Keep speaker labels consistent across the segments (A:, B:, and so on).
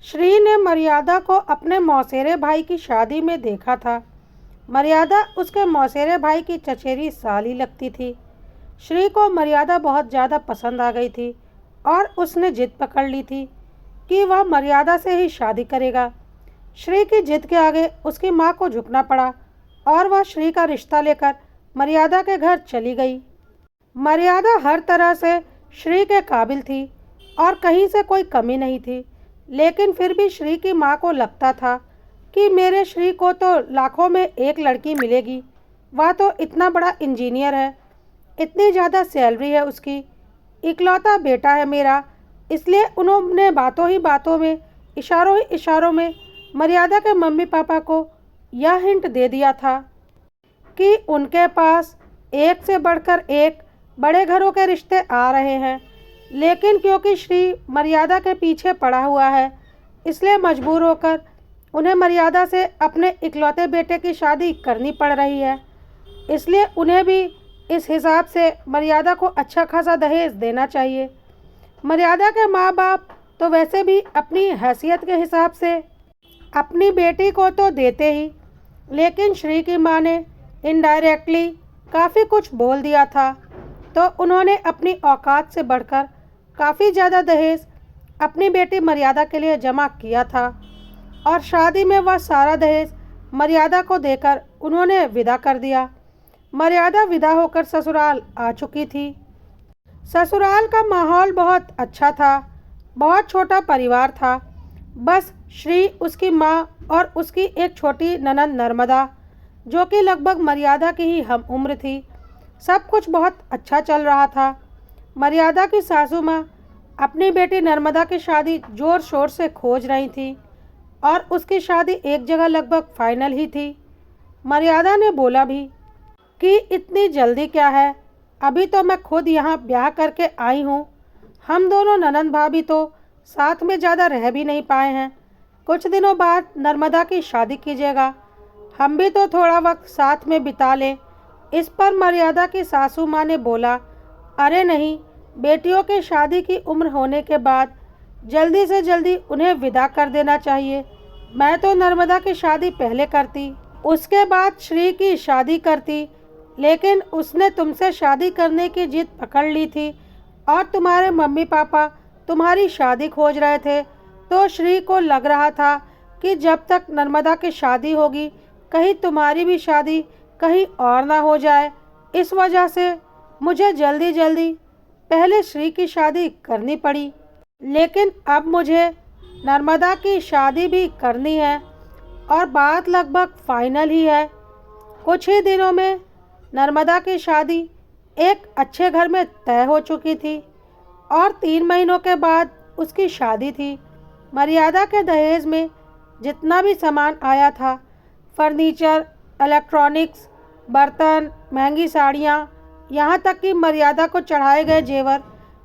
A: श्री ने मर्यादा को अपने मौसेरे भाई की शादी में देखा था। मर्यादा उसके मौसेरे भाई की चचेरी साली लगती थी। श्री को मर्यादा बहुत ज़्यादा पसंद आ गई थी और उसने जिद पकड़ ली थी कि वह मर्यादा से ही शादी करेगा। श्री की जिद के आगे उसकी माँ को झुकना पड़ा और वह श्री का रिश्ता लेकर मर्यादा के घर चली गई। मर्यादा हर तरह से श्री के काबिल थी और कहीं से कोई कमी नहीं थी, लेकिन फिर भी श्री की माँ को लगता था कि मेरे श्री को तो लाखों में एक लड़की मिलेगी। वह तो इतना बड़ा इंजीनियर है, इतनी ज़्यादा सैलरी है उसकी, इकलौता बेटा है मेरा। इसलिए उन्होंने बातों ही बातों में, इशारों ही इशारों में मर्यादा के मम्मी पापा को यह हिंट दे दिया था कि उनके पास एक से बढ़कर एक बड़े घरों के रिश्ते आ रहे हैं। लेकिन क्योंकि श्री मर्यादा के पीछे पड़ा हुआ है, इसलिए मजबूर होकर उन्हें मर्यादा से अपने इकलौते बेटे की शादी करनी पड़ रही है। इसलिए उन्हें भी इस हिसाब से मर्यादा को अच्छा खासा दहेज देना चाहिए। मर्यादा के माँ बाप तो वैसे भी अपनी हैसियत के हिसाब से अपनी बेटी को तो देते ही, लेकिन श्री की माँ ने इनडायरेक्टली काफ़ी कुछ बोल दिया था, तो उन्होंने अपनी औकात से बढ़कर काफ़ी ज़्यादा दहेज अपनी बेटी मर्यादा के लिए जमा किया था और शादी में वह सारा दहेज मर्यादा को देकर उन्होंने विदा कर दिया। मर्यादा विदा होकर ससुराल आ चुकी थी। ससुराल का माहौल बहुत अच्छा था। बहुत छोटा परिवार था। बस श्री, उसकी माँ और उसकी एक छोटी ननद नर्मदा, जो कि लगभग मर्यादा की ही हम उम्र थी। सब कुछ बहुत अच्छा चल रहा था। मर्यादा की सासू माँ अपनी बेटी नर्मदा की शादी ज़ोर शोर से खोज रही थी और उसकी शादी एक जगह लगभग फाइनल ही थी। मर्यादा ने बोला भी कि इतनी जल्दी क्या है, अभी तो मैं खुद यहाँ ब्याह करके आई हूँ। हम दोनों ननंद भाभी तो साथ में ज़्यादा रह भी नहीं पाए हैं। कुछ दिनों बाद नर्मदा की शादी कीजिएगा, हम भी तो थोड़ा वक्त साथ में बिता लें। इस पर मर्यादा की सासू माँ ने बोला, अरे नहीं, बेटियों की शादी की उम्र होने के बाद जल्दी से जल्दी उन्हें विदा कर देना चाहिए। मैं तो नर्मदा की शादी पहले करती, उसके बाद श्री की शादी करती, लेकिन उसने तुमसे शादी करने की जिद पकड़ ली थी और तुम्हारे मम्मी पापा तुम्हारी शादी खोज रहे थे, तो श्री को लग रहा था कि जब तक नर्मदा की शादी होगी कहीं तुम्हारी भी शादी कहीं और ना हो जाए। इस वजह से मुझे जल्दी जल्दी पहले श्री की शादी करनी पड़ी, लेकिन अब मुझे नर्मदा की शादी भी करनी है और बात लगभग फाइनल ही है। कुछ ही दिनों में नर्मदा की शादी एक अच्छे घर में तय हो चुकी थी और 3 महीनों के बाद उसकी शादी थी। मर्यादा के दहेज में जितना भी सामान आया था, फर्नीचर, इलेक्ट्रॉनिक्स, बर्तन, महंगी साड़ियाँ, यहाँ तक कि मर्यादा को चढ़ाए गए जेवर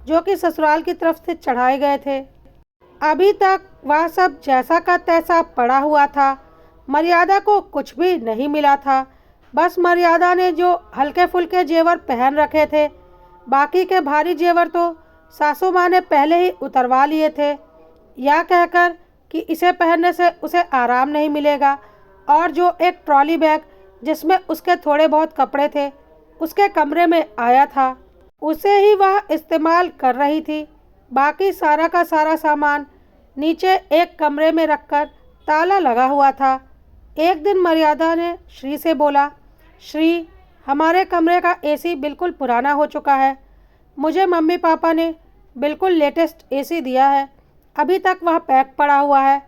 A: जो कि ससुराल की तरफ से चढ़ाए गए थे, अभी तक वह सब जैसा का तैसा पड़ा हुआ था। मर्यादा को कुछ भी नहीं मिला था। बस मर्यादा ने जो हल्के फुल्के जेवर पहन रखे थे, बाकी के भारी जेवर तो सासू माँ ने पहले ही उतरवा लिए थे, यह कहकर कि इसे पहनने से उसे आराम नहीं मिलेगा। और जो एक ट्रॉली बैग जिसमें उसके थोड़े बहुत कपड़े थे उसके कमरे में आया था, उसे ही वह इस्तेमाल कर रही थी। बाकी सारा का सारा सामान नीचे एक कमरे में रखकर ताला लगा हुआ था। एक दिन मर्यादा ने श्री से बोला, श्री, हमारे कमरे का एसी बिल्कुल पुराना हो चुका है। मुझे मम्मी पापा ने बिल्कुल लेटेस्ट एसी दिया है, अभी तक वह पैक पड़ा हुआ है।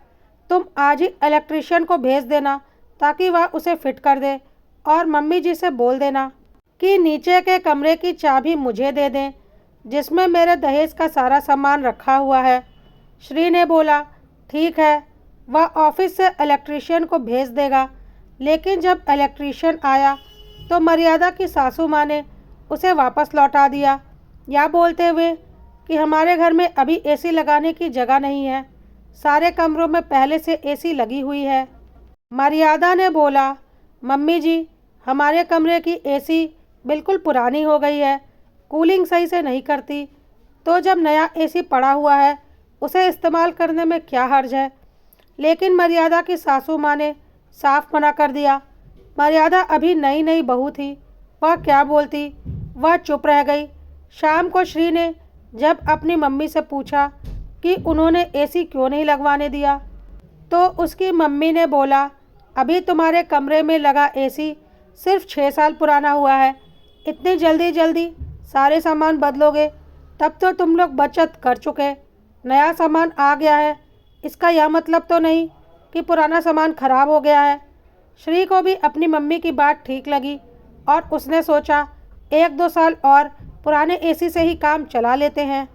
A: तुम आज ही इलेक्ट्रिशियन को भेज देना ताकि वह उसे फिट कर दे, और मम्मी जी से बोल देना कि नीचे के कमरे की चाबी मुझे दे दें जिसमें मेरे दहेज का सारा सामान रखा हुआ है। श्री ने बोला, ठीक है। वह ऑफिस से इलेक्ट्रिशियन को भेज देगा। लेकिन जब इलेक्ट्रिशियन आया तो मर्यादा की सासू माँ ने उसे वापस लौटा दिया, या बोलते हुए कि हमारे घर में अभी एसी लगाने की जगह नहीं है, सारे कमरों में पहले से एसी लगी हुई है। मर्यादा ने बोला, मम्मी जी, हमारे कमरे की एसी बिल्कुल पुरानी हो गई है, कूलिंग सही से नहीं करती, तो जब नया एसी पड़ा हुआ है उसे इस्तेमाल करने में क्या हर्ज है। लेकिन मर्यादा की सासू माँ ने साफ मना कर दिया। मर्यादा अभी नई नई बहू थी, वह क्या बोलती। वह चुप रह गई। शाम को श्री ने जब अपनी मम्मी से पूछा कि उन्होंने एसी क्यों नहीं लगवाने दिया, तो उसकी मम्मी ने बोला, अभी तुम्हारे कमरे में लगा एसी सिर्फ 6 साल पुराना हुआ है। इतनी जल्दी जल्दी सारे सामान बदलोगे, तब तो तुम लोग बचत कर चुके। नया सामान आ गया है, इसका यह मतलब तो नहीं कि पुराना सामान खराब हो गया है। श्री को भी अपनी मम्मी की बात ठीक लगी और उसने सोचा 1-2 साल और पुराने एसी से ही काम चला लेते हैं।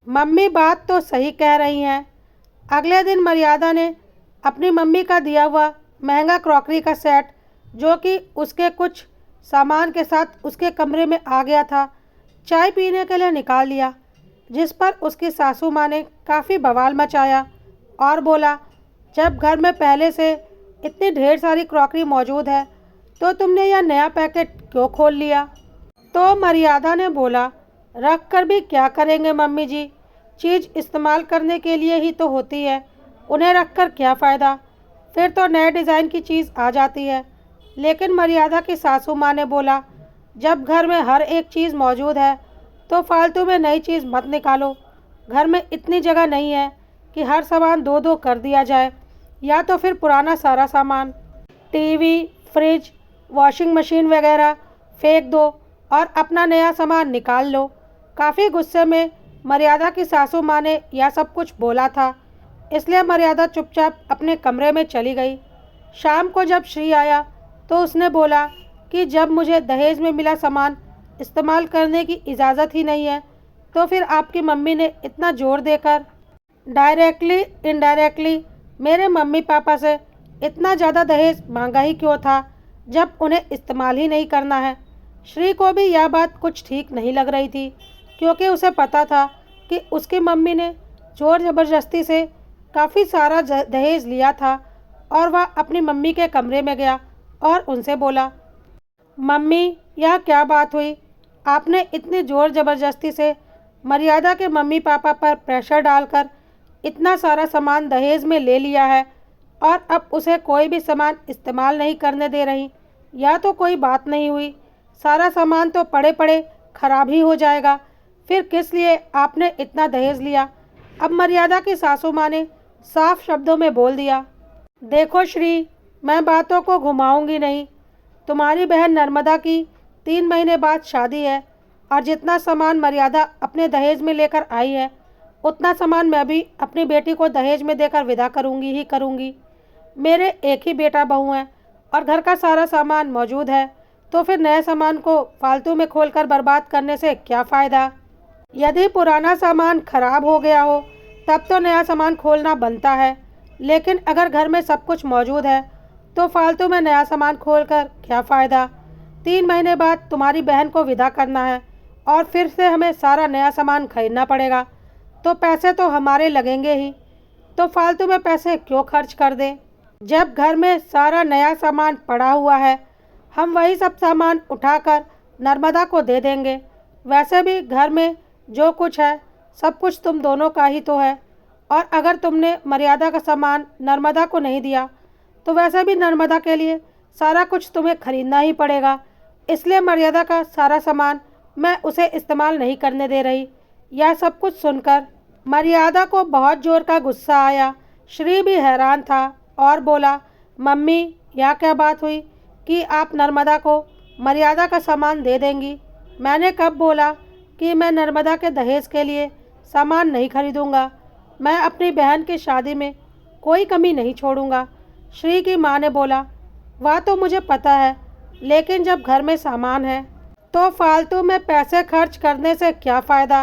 A: मम्मी बात तो सही कह रही हैं। अगले दिन मर्यादा ने अपनी मम्मी का दिया हुआ महंगा क्रॉकरी का सेट, जो कि उसके कुछ सामान के साथ उसके कमरे में आ गया था, चाय पीने के लिए निकाल लिया। जिस पर उसकी सासू माँ ने काफ़ी बवाल मचाया और बोला, जब घर में पहले से इतनी ढेर सारी क्रॉकरी मौजूद है तो तुमने यह नया पैकेट क्यों खोल लिया। तो मर्यादा ने बोला, रख कर भी क्या करेंगे मम्मी जी, चीज़ इस्तेमाल करने के लिए ही तो होती है, उन्हें रख कर क्या फ़ायदा, फिर तो नए डिज़ाइन की चीज़ आ जाती है। लेकिन मर्यादा की सासू माँ ने बोला, जब घर में हर एक चीज़ मौजूद है तो फालतू में नई चीज़ मत निकालो। घर में इतनी जगह नहीं है कि हर सामान दो दो कर दिया जाए, या तो फिर पुराना सारा सामान टीवी, फ्रिज, वॉशिंग मशीन वगैरह फेंक दो और अपना नया सामान निकाल लो। काफ़ी गुस्से में मर्यादा की सासू माँ ने यह सब कुछ बोला था, इसलिए मर्यादा चुपचाप अपने कमरे में चली गई। शाम को जब श्री आया तो उसने बोला कि जब मुझे दहेज में मिला सामान इस्तेमाल करने की इजाज़त ही नहीं है, तो फिर आपकी मम्मी ने इतना जोर देकर डायरेक्टली इनडायरेक्टली मेरे मम्मी पापा से इतना ज़्यादा दहेज मांगा ही क्यों था, जब उन्हें इस्तेमाल ही नहीं करना है। श्री को भी यह बात कुछ ठीक नहीं लग रही थी, क्योंकि उसे पता था कि उसकी मम्मी ने ज़ोर ज़बरदस्ती से काफ़ी सारा दहेज लिया था। और वह अपनी मम्मी के कमरे में गया और उनसे बोला, मम्मी यह क्या बात हुई, आपने इतनी ज़ोर ज़बरदस्ती से मर्यादा के मम्मी पापा पर प्रेशर डालकर इतना सारा सामान दहेज में ले लिया है और अब उसे कोई भी सामान इस्तेमाल नहीं करने दे रही। यह तो कोई बात नहीं हुई, सारा सामान तो पड़े पड़े खराब ही हो जाएगा, फिर किस लिए आपने इतना दहेज लिया। अब मर्यादा की सासू माँ ने साफ शब्दों में बोल दिया, देखो श्री, मैं बातों को घुमाऊंगी नहीं। तुम्हारी बहन नर्मदा की 3 महीने बाद शादी है और जितना सामान मर्यादा अपने दहेज में लेकर आई है, उतना सामान मैं भी अपनी बेटी को दहेज में देकर विदा करूंगी ही करूंगी। मेरे एक ही बेटा बहू हैं और घर का सारा सामान मौजूद है, तो फिर नए सामान को फालतू में खोलकर बर्बाद करने से क्या फ़ायदा। यदि पुराना सामान खराब हो गया हो तब तो नया सामान खोलना बनता है, लेकिन अगर घर में सब कुछ मौजूद है तो फालतू में नया सामान खोलकर क्या फ़ायदा। 3 महीने बाद तुम्हारी बहन को विदा करना है और फिर से हमें सारा नया सामान खरीदना पड़ेगा, तो पैसे तो हमारे लगेंगे ही, तो फालतू में पैसे क्यों खर्च कर दें। जब घर में सारा नया सामान पड़ा हुआ है, हम वही सब सामान उठाकर नर्मदा को दे देंगे। वैसे भी घर में जो कुछ है सब कुछ तुम दोनों का ही तो है, और अगर तुमने मर्यादा का सामान नर्मदा को नहीं दिया तो वैसे भी नर्मदा के लिए सारा कुछ तुम्हें खरीदना ही पड़ेगा, इसलिए मर्यादा का सारा सामान मैं उसे इस्तेमाल नहीं करने दे रही। यह सब कुछ सुनकर मर्यादा को बहुत जोर का गुस्सा आया। श्री भी हैरान था और बोला, मम्मी यह क्या बात हुई कि आप नर्मदा को मर्यादा का सामान दे देंगी। मैंने कब बोला कि मैं नर्मदा के दहेज के लिए सामान नहीं खरीदूंगा। मैं अपनी बहन की शादी में कोई कमी नहीं छोड़ूंगा। श्री की माँ ने बोला, वह तो मुझे पता है, लेकिन जब घर में सामान है तो फालतू में पैसे खर्च करने से क्या फ़ायदा।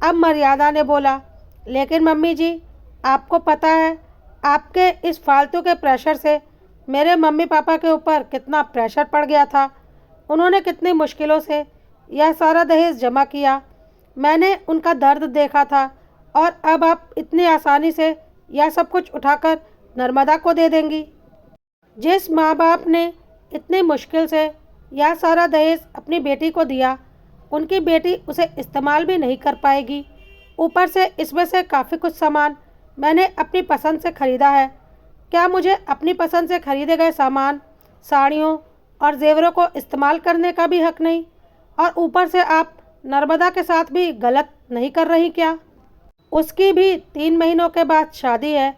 A: अब मर्यादा ने बोला, लेकिन मम्मी जी, आपको पता है आपके इस फालतू के प्रेशर से मेरे मम्मी पापा के ऊपर कितना प्रेशर पड़ गया था। उन्होंने कितनी मुश्किलों से यह सारा दहेज जमा किया, मैंने उनका दर्द देखा था, और अब आप इतनी आसानी से यह सब कुछ उठाकर नर्मदा को दे देंगी। जिस माँ बाप ने इतनी मुश्किल से यह सारा दहेज अपनी बेटी को दिया, उनकी बेटी उसे इस्तेमाल भी नहीं कर पाएगी। ऊपर से इसमें से काफ़ी कुछ सामान मैंने अपनी पसंद से ख़रीदा है। क्या मुझे अपनी पसंद से खरीदे गए सामान, साड़ियों और जेवरों को इस्तेमाल करने का भी हक नहीं? और ऊपर से आप नर्मदा के साथ भी गलत नहीं कर रही क्या? उसकी भी 3 महीनों के बाद शादी है,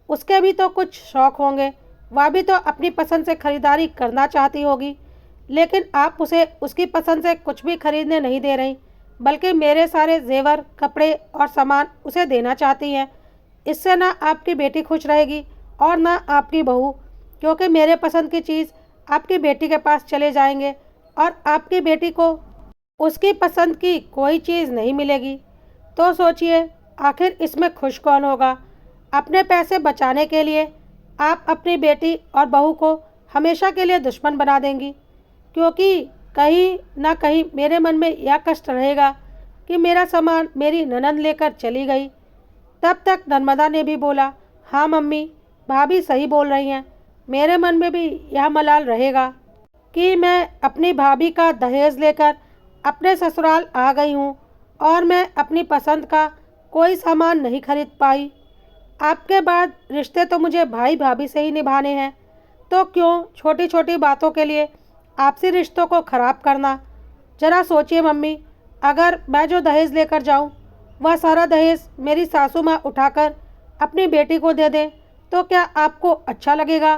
A: उसके भी तो कुछ शौक़ होंगे, वह भी तो अपनी पसंद से खरीदारी करना चाहती होगी। लेकिन आप उसे उसकी पसंद से कुछ भी खरीदने नहीं दे रही, बल्कि मेरे सारे जेवर, कपड़े और सामान उसे देना चाहती हैं। इससे ना आपकी बेटी खुश रहेगी और ना आपकी बहू, क्योंकि मेरे पसंद की चीज़ आपकी बेटी के पास चले जाएंगे और आपकी बेटी को उसकी पसंद की कोई चीज़ नहीं मिलेगी। तो सोचिए, आखिर इसमें खुश कौन होगा? अपने पैसे बचाने के लिए आप अपनी बेटी और बहू को हमेशा के लिए दुश्मन बना देंगी, क्योंकि कहीं ना कहीं मेरे मन में यह कष्ट रहेगा कि मेरा सामान मेरी ननंद लेकर चली गई। तब तक नर्मदा ने भी बोला, हाँ मम्मी, भाभी सही बोल रही हैं। मेरे मन में भी यह मलाल रहेगा कि मैं अपनी भाभी का दहेज लेकर अपने ससुराल आ गई हूँ और मैं अपनी पसंद का कोई सामान नहीं खरीद पाई। आपके बाद रिश्ते तो मुझे भाई भाभी से ही निभाने हैं, तो क्यों छोटी छोटी बातों के लिए आपसी रिश्तों को ख़राब करना? ज़रा सोचिए मम्मी, अगर मैं जो दहेज लेकर जाऊँ वह सारा दहेज मेरी सासू माँ उठाकर अपनी बेटी को दे दें, तो क्या आपको अच्छा लगेगा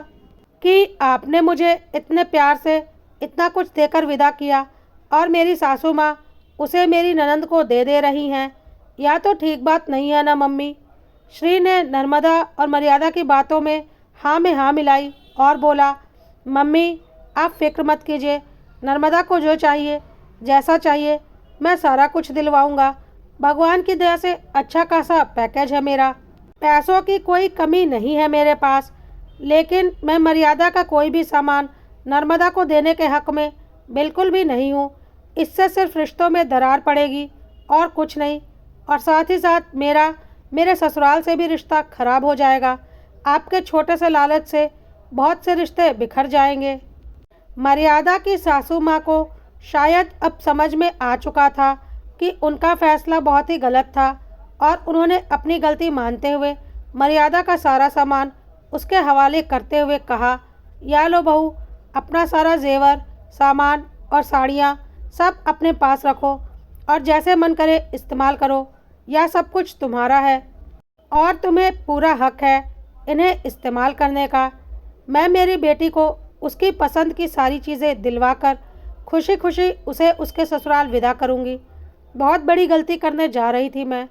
A: कि आपने मुझे इतने प्यार से इतना कुछ देकर विदा किया और मेरी सासू माँ उसे मेरी ननंद को दे रही हैं? यह तो ठीक बात नहीं है ना मम्मी। श्री ने नर्मदा और मर्यादा की बातों में हाँ मिलाई और बोला, मम्मी आप फिक्र मत कीजिए, नर्मदा को जो चाहिए, जैसा चाहिए, मैं सारा कुछ दिलवाऊंगा। भगवान की दया से अच्छा खासा पैकेज है मेरा, पैसों की कोई कमी नहीं है मेरे पास। लेकिन मैं मर्यादा का कोई भी सामान नर्मदा को देने के हक़ में बिल्कुल भी नहीं हूँ। इससे सिर्फ रिश्तों में दरार पड़ेगी और कुछ नहीं, और साथ ही साथ मेरे ससुराल से भी रिश्ता खराब हो जाएगा। आपके छोटे से लालच से बहुत से रिश्ते बिखर जाएंगे। मर्यादा की सासू माँ को शायद अब समझ में आ चुका था कि उनका फैसला बहुत ही गलत था, और उन्होंने अपनी गलती मानते हुए मर्यादा का सारा सामान उसके हवाले करते हुए कहा, या लो बहू, अपना सारा जेवर, सामान और साड़ियाँ सब अपने पास रखो और जैसे मन करे इस्तेमाल करो। यह सब कुछ तुम्हारा है और तुम्हें पूरा हक है इन्हें इस्तेमाल करने का। मैं मेरी बेटी को उसकी पसंद की सारी चीज़ें दिलवाकर खुशी खुशी उसे उसके ससुराल विदा करूँगी। बहुत बड़ी गलती करने जा रही थी मैं,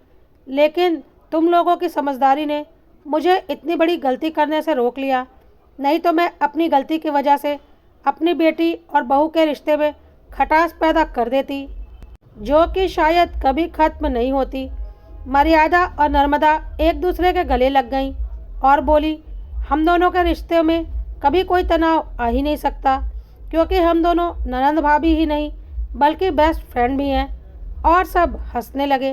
A: लेकिन तुम लोगों की समझदारी ने मुझे इतनी बड़ी गलती करने से रोक लिया। नहीं तो मैं अपनी गलती की वजह से अपनी बेटी और बहू के रिश्ते में खटास पैदा कर देती, जो कि शायद कभी ख़त्म नहीं होती। मर्यादा और नर्मदा एक दूसरे के गले लग गईं और बोली, हम दोनों के रिश्ते में कभी कोई तनाव आ ही नहीं सकता, क्योंकि हम दोनों ननंद भाभी ही नहीं बल्कि बेस्ट फ्रेंड भी हैं। और सब हंसने लगे।